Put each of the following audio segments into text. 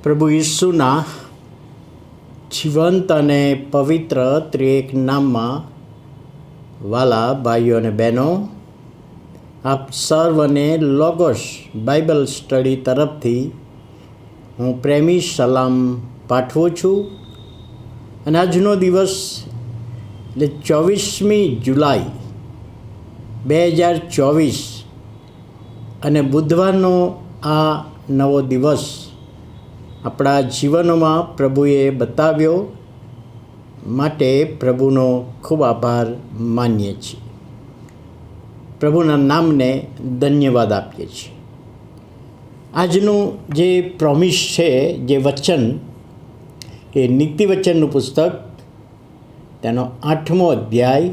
પ્રભુ ઈસુના જીવંત અને પવિત્ર ત્રિએક નામમાં વાલા ભાઈઓ અને બહેનો, આપ સર્વને લોગોસ બાઇબલ સ્ટડી તરફથી હું પ્રેમી સલામ પાઠવું છું. અને આજનો દિવસ એટલે 24મી જુલાઈ 2024 અને બુધવારનો આ નવો દિવસ આપણા જીવનમાં પ્રભુએ બતાવ્યો માટે પ્રભુનો ખૂબ આભાર માનીએ છીએ. પ્રભુના નામને ધન્યવાદ આપીએ છીએ. આજનું જે પ્રોમિસ છે, જે વચન, એ નીતિવચનનું પુસ્તક, તેનો 8મો અધ્યાય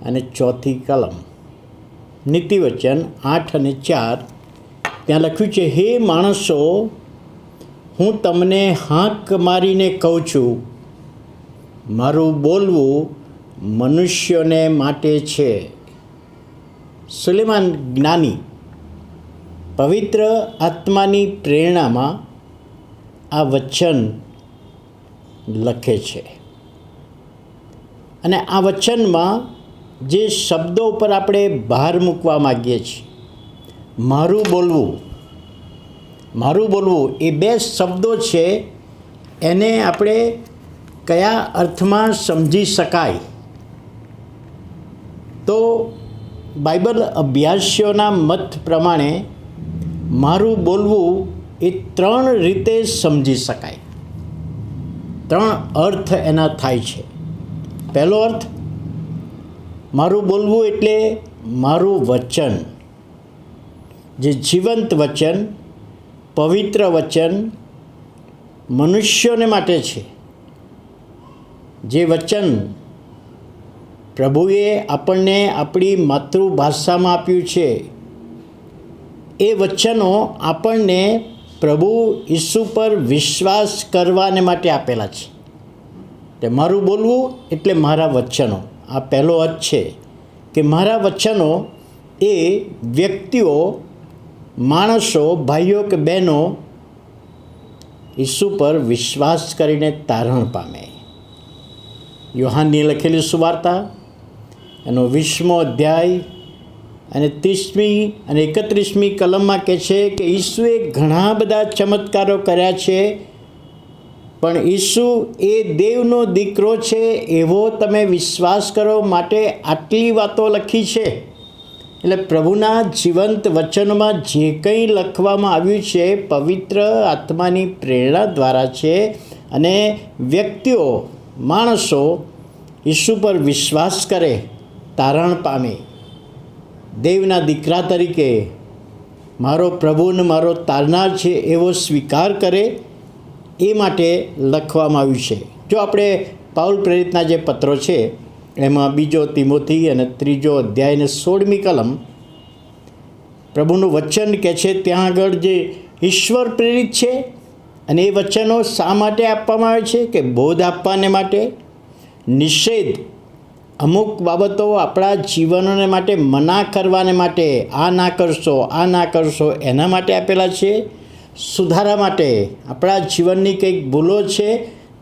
અને 4થી કલમ. નીતિવચન 8 અને 4 ત્યાં લખ્યું છે, હે માણસો, હું તમને હાંક મારીને કહું છું, મારું બોલવું મનુષ્યોને માટે છે. સુલેમાન જ્ઞાની પવિત્ર આત્માની પ્રેરણામાં આ વચન લખે છે. અને આ વચનમાં જે શબ્દો ઉપર આપણે ભાર મૂકવા માગીએ છીએ, મારું બોલવું, એ બે શબ્દો છે. એને આપણે કયા અર્થમાં સમજી શકાય? તો બાઇબલ અભ્યાસીઓના મત પ્રમાણે મારું બોલવું એ 3 રીતે સમજી શકાય. 3 અર્થ એના થાય છે. પહેલો અર્થ, મારું બોલવું એટલે મારું વચન, જે જીવંત વચન, પવિત્ર વચન, મનુષ્યોને માટે છે. જે વચન પ્રભુએ આપણને આપણી માતૃભાષામાં આપ્યું છે, એ વચનો આપણને પ્રભુ ઈસુ પર વિશ્વાસ કરવાને માટે આપેલા છે. તે મારું બોલવું એટલે મારા વચનો. આ પહેલો અર્થ છે કે મારા વચનો એ વ્યક્તિઓ, માણસો, ભાઈઓ કે બહેનો ઈસુ પર વિશ્વાસ કરીને તારણ પામે. યોહાનની લખેલી સુવાર્તા એનો 20મો અધ્યાય અને 30મી અને 31મી કલમમાં કહે છે કે ઈસુએ ઘણા બધા ચમત્કારો કર્યા છે, પણ ઈસુ એ દેવનો દીકરો છે એવો તમે વિશ્વાસ કરો માટે આટલી વાતો લખી છે. એટલે પ્રભુના જીવંત વચનોમાં જે કંઈ લખવામાં આવ્યું છે પવિત્ર આત્માની પ્રેરણા દ્વારા છે. અને વ્યક્તિઓ, માણસો ઈસુ પર વિશ્વાસ કરે, તારણ પામે, દેવના દીકરા તરીકે મારો પ્રભુને મારો તારનાર છે એવો સ્વીકાર કરે, એ માટે લખવામાં આવ્યું છે. જો આપણે પાઉલ પ્રેરિતના જે પત્રો છે એમાં 2 તિમોથી અને 3 અધ્યાય અને 16મી કલમ પ્રભુનું વચન કહે છે, ત્યાં આગળ જે ઈશ્વર પ્રેરિત છે. અને એ વચનો શા માટે આપવામાં આવે છે? કે બોધ આપવાને માટે, નિષેધ, અમુક બાબતો આપણા જીવનોને માટે મના કરવાને માટે, આ ના કરશો, એના માટે આપેલા છે. સુધારા માટે, આપણા જીવનની કંઈક ભૂલો છે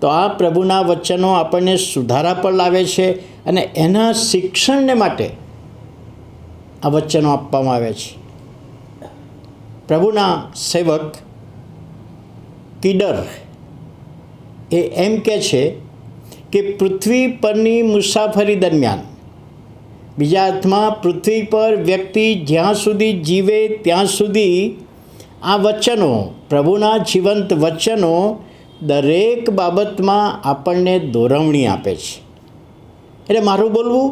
તો આ પ્રભુના વચનો આપણને સુધારા પર લાવે છે. અને એના શિક્ષણને માટે આ વચનો આપવામાં આવે છે. પ્રભુના સેવક કીડર એ એમ કહે છે કે પૃથ્વી પરની મુસાફરી દરમિયાન, બીજા અર્થમાં પૃથ્વી પર વ્યક્તિ જ્યાં સુધી જીવે ત્યાં સુધી આ વચનો, પ્રભુના જીવંત વચનો દરેક બાબતમાં આપણને દોરવણી આપે છે. એટલે મારું બોલવું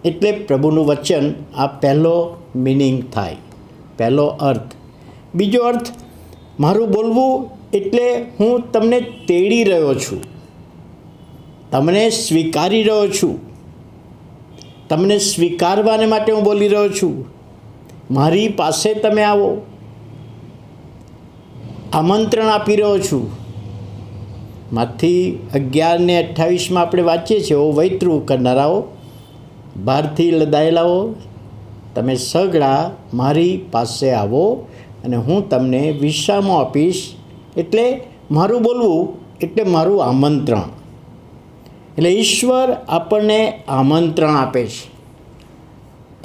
એટલે પ્રભુનું વચન, આ પહેલો મિનિંગ થાય, પહેલો અર્થ. બીજો અર્થ, મારું બોલવું એટલે હું તમને તેડી રહ્યો છું, તમને સ્વીકારી રહ્યો છું, તમને સ્વીકારવાને માટે હું બોલી રહ્યો છું. મારી પાસે તમે આવો, આમંત્રણ આપી રહ્યો છું. માથી 11 ને 28માં આપણે વાંચીએ છીએ, ઓ વૈતૃ કરનારાઓ, ભારથી લદાયેલાઓ, તમે સઘળા મારી પાસે આવો અને હું તમને વિશ્રામો આપીશ. એટલે મારું બોલવું એટલે મારું આમંત્રણ. એટલે ઈશ્વર આપણને આમંત્રણ આપે છે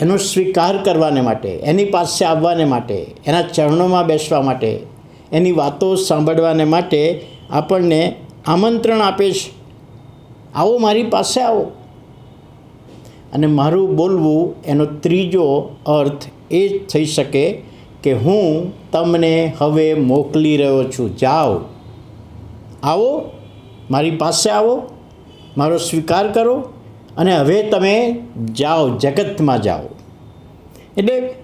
એનો સ્વીકાર કરવાને માટે, એની પાસે આવવાને માટે, એના ચરણોમાં બેસવા માટે, એની વાતો સાંભળવાને માટે આપણને આમંત્રણ આપે છે. આવો, મારી પાસે આવો. અને મારું બોલવું એનો ત્રીજો અર્થ એ થઈ શકે કે હું તમને હવે મોકલી રહ્યો છું. જાઓ, આવો, મારી પાસે આવો, મારો સ્વીકાર કરો અને હવે તમે જાઓ, જગતમાં જાઓ. એટલે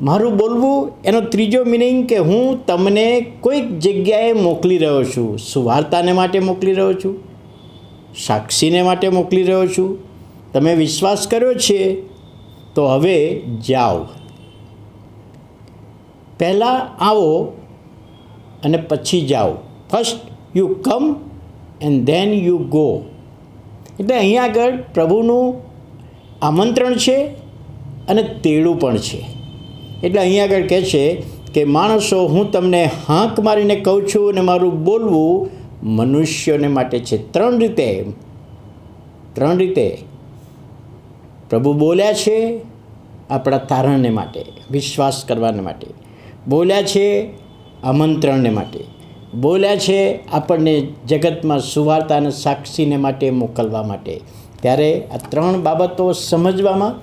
મારું બોલવું એનો ત્રીજો મિનિંગ કે હું તમને કોઈક જગ્યાએ મોકલી રહ્યો છું. સુવાર્તાને માટે મોકલી રહ્યો છું, સાક્ષીને માટે મોકલી રહ્યો છું. તમે વિશ્વાસ કર્યો છે તો હવે જાઓ. પહેલાં આવો અને પછી જાઓ. First you come and then you go. એટલે અહીંયા આગળ પ્રભુનું આમંત્રણ છે અને તેડું પણ છે. એટલે અહીંયા આગળ કહે છે કે માણસો, હું તમને હાંક મારીને કહું છું અને મારું બોલવું મનુષ્યોને માટે છે. ત્રણ રીતે પ્રભુ બોલ્યા છે આપણા તારણને માટે, વિશ્વાસ કરવાને માટે, બોલ્યા છે આમંત્રણને માટે, બોલ્યા છે આપણને જગતમાં સુવાર્તા અને સાક્ષીને માટે મોકલવા માટે. ત્યારે આ ત્રણ બાબતો સમજવામાં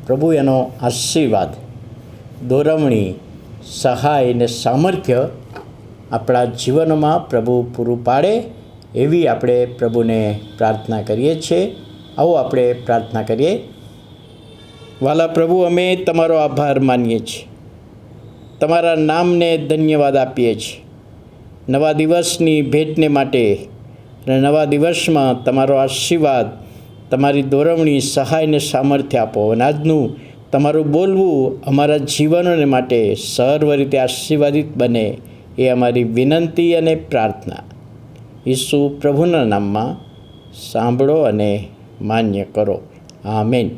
પ્રભુ એનો આશીર્વાદ, દોરવણી, સહાય અને સામર્થ્ય આપણા જીવનમાં પ્રભુ પૂરું પાડે એવી આપણે પ્રભુને પ્રાર્થના કરીએ છીએ. આવો આપણે પ્રાર્થના કરીએ. વાલા પ્રભુ, અમે તમારો આભાર માનીએ છીએ, તમારા નામને ધન્યવાદ આપીએ છીએ નવા દિવસની ભેટને માટે. અને નવા દિવસમાં તમારો આશીર્વાદ, તમારી દોરવણી, સહાયને સામર્થ્ય આપો. અને આજનું તમારું બોલવું અમારા જીવનોને માટે સર્વ રીતે આશીર્વાદિત બને એ અમારી વિનંતી અને પ્રાર્થના ઈસુ પ્રભુના નામમાં સાંભળો અને માન્ય કરો. આમેન.